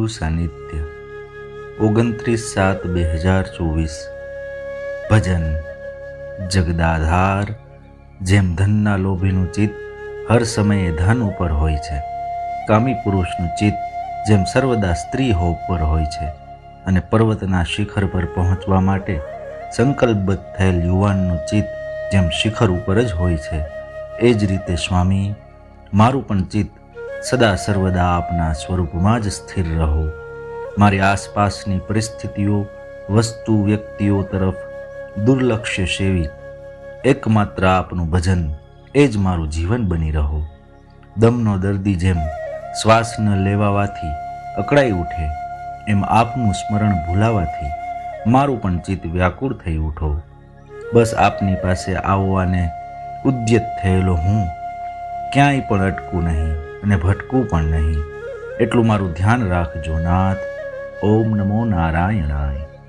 ગુરુ સાનિધ્ય 29/7/2024 ભજન જગદાધાર। જેમ ધનના લોભીનું ચિત્ત હર સમયે ધન ઉપર હોય છે, કામી પુરુષનું ચિત્ત જેમ સર્વદા સ્ત્રી ઉપર હોય છે, અને પર્વતના શિખર પર પહોંચવા માટે સંકલ્પબદ્ધ થયેલ યુવાનનું ચિત્ત જેમ શિખર ઉપર જ હોય છે, એ જ રીતે સ્વામી મારું પણ ચિત્ત સદા સર્વદા આપના સ્વરૂપમાં જ સ્થિર રહો। મારી આસપાસની પરિસ્થિતિઓ, વસ્તુ, વ્યક્તિઓ તરફ દુર્લક્ષ્ય સેવી એકમાત્ર આપનું ભજન એ જ મારું જીવન બની રહો। દમનો દર્દી જેમ શ્વાસ ન લેવાવાથી અકળાઈ ઉઠે, એમ આપનું સ્મરણ ભૂલાવાથી મારું પણ ચિત્ત વ્યાકુળ થઈ ઉઠો। બસ આપની પાસે આવવાને ઉદ્યત થયેલો હું ક્યાંય પણ અટકું નહીં અને ભટકું પણ નહીં, એટલું મારું ધ્યાન રાખજો નાથ। ઓમ નમો નારાયણાય।